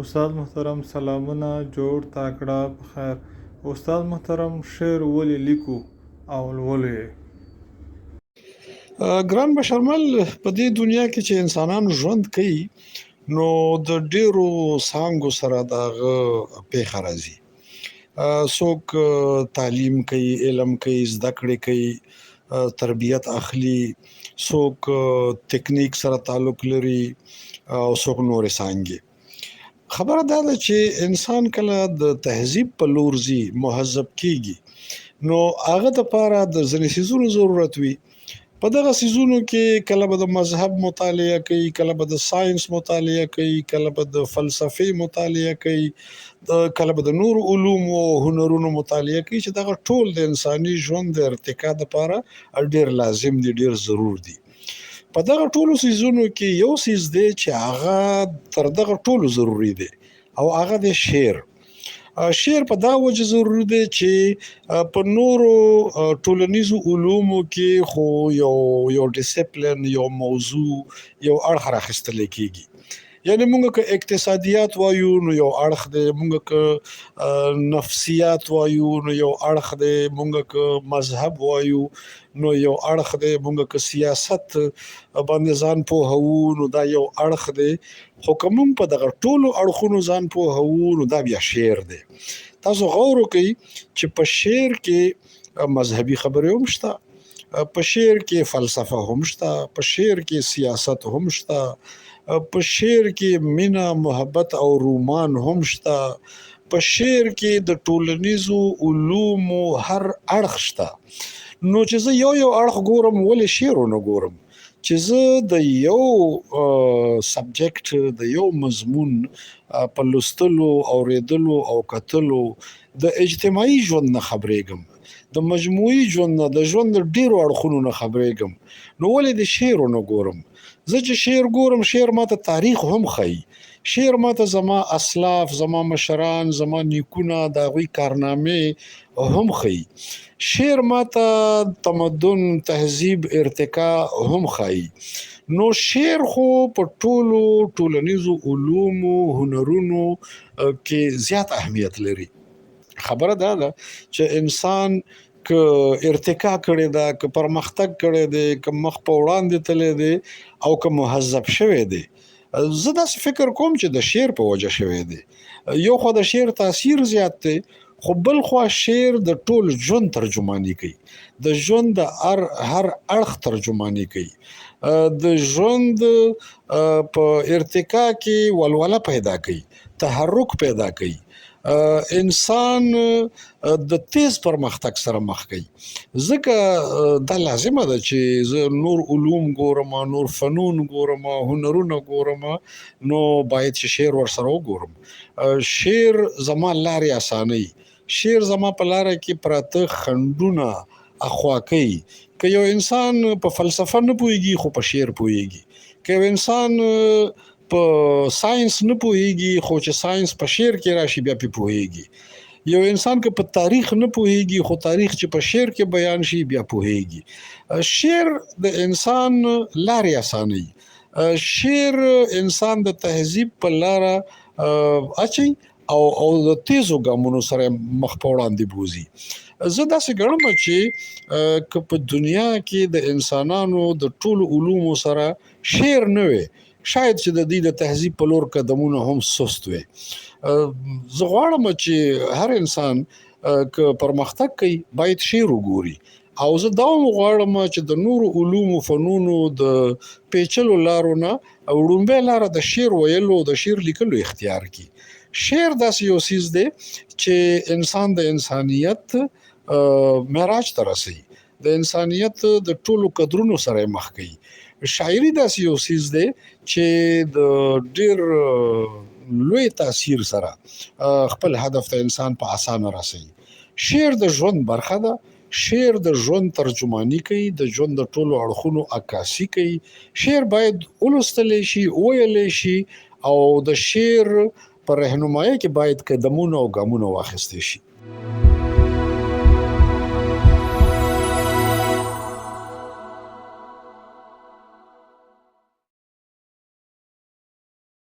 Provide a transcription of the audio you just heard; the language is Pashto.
استاد محترم سلامونه جوړ تاکړه په خیر. استاد محترم شعر ولې لیکو او لولو یې؟ ګران بشرمل په دې دنیا کې چې انسانان ژوند کوي نو د ډیرو څانګو سره دغه پیښه راځي. څوک تعلیم کوي، علم کوي، زده کړې کوي، تربیت اخلي، څوک تکنیک سره تعلق لري او څوک نورې څانګې. خبره دا ده چې انسان کله د تهذیب په لور ځي، مهذب کیږي، نو هغه دپاره د ځینې څیزونو ضرورت وي. په دغه څیزونو کې کله به د مذهب مطالعه کوي، کله به د ساینس مطالعه کوي، کله به د فلسفې مطالعه کوي، کله به د نورو علومو او هنرونو مطالعه کوي چې دغه ټول د انساني ژوند د ارتقا دپاره ډیر لازم دي، ډیر ضرور دي. په دغه ټولو څیزونو کې یو څیز دی چې هغه تر دغه ټولو ضروري دی او هغه دی شعر. شعر په دا وجه ضروري دی چې په نورو ټولنیزو علومو کې خو یو ډیسپلین، یو موضوع، یو اړخ راخیستلی کیږي. یعنی مونږ که اقتصادیات وایو نو یو اړخ دی، مونږ که نفسیات وایو نو یو اړخ دی، مونږ که مذهب وایو نو یو اړخ دی، مونږ که سیاست باندې ځان پوهوو نو دا یو اړخ دی. خو که مونږ په دغه ټولو اړخونو ځان پوهوو نو دا بیا شعر دی. تاسو غور وکئ چې په شعر کې مذهبي خبرې هم شته، په شعر کې فلسفه هم شته، په شعر کې سیاست هم شته، په شعر کې مینه، محبت او رومان هم شته، په شعر کې د ټولنیزو علومو هر اړخ شته. نو چې زه یو اړخ ګورم ولې شعر ونه ګورم؟ چې زه د یو سبجیکټ، د یو مضمون په لوستلو، اوریدلو او کتلو د اجتماعي ژوند نه خبرېږم، د مجموعي ژوند نه، د ژوند د ډیرو اړخونو نه خبرېږم، نو ولې د شعر ونه ګورم؟ زه چې شعر ګورم، شعر ماته تاریخ هم ښیي، شعر ماته زما اسلاف، زما مشران، زما نیکونه، د هغوی کارنامې هم ښیي. شعر ماته تمدن، تهذیب، ارتقا هم ښایي. نو شعر خو په ټولو ټولنیزو علومو، هنرونو کې زیات اهمیت لري. خبره دا ده چې انسان که ارتقا کړی ده، که پرمختګ کړی دی، که مخ په وړاندې تللی دی او که مهذب شوی دی، زه داسې فکر کوم چې د شعر په وجه شوی دی. یو خوا د شعر تاثیر زیات دی، خو بل خوا شعر د ټول ژوند ترجماني کوي، د ژوند د هر اړخ ترجماني کوي، د ژوند په ارتقا کې ولوله پیدا کوي، تحرک پیدا کوي، انسان د تیز پرمختګ سره مخ کوي. ځکه دا لازمه ده چې زه نور علوم ګورم، نور فنون ګورم، هنرونه ګورم، نو باید چې شعر ورسره وګورم. شعر زما لارې اسانوي، شعر زما په لاره کې پراته خنډونه اخوا کوي. که یو انسان په فلسفه نه پوهیږي خو په شعر پوهیږي، که یو انسان په ساينس نه پوهیږي خو چې ساينس په شعر کې راشي بیا پې پوهیږي، یو انسان که په تاریخ نه پوهیږي خو تاریخ چې په شعر کې بیان شي بیا پوهیږي. شعر د انسان لارې اسانوي، شعر انسان د تهذیب په لاره اچي او د تیزو ګامونو سره مخ په وړاندې بوزي. زه داسې ګڼم چې که په دنیا کې د انسانانو د ټولو علومو سره شعر نه وي، شاید چې د دې د تهذیب په لور قدمونه هم سست وي. زه غواړم چې هر انسان که پرمختګ کوي باید شعر وګوري، او زه دا هم غواړم چې د نورو علومو، فنونو د پیچلو لارو نه وړومبۍ لاره د شعر ویلو، د شعر لیکلو اختیار کړي. شعر داسې یو څیز دی چې انسان د انسانیت معراج ته رسوي، د انسانیت د ټولو قدرونو سره مخ کوي. شاعري داسې یو څیز دی چې د ډیر لوی تاثیر سره خپل هدف ته انسان په اسانه رسوي. شعر د ژوند برخه ده، شعر د ژوند ترجمانی کوي، د ژوند د ټولو اړخونو عکاسي کوي. شعر باید ولوستلی شي، وویلی شي، او د شعر په رهنمایۍ کې باید قدمونه او ګامونه واخیستی شي.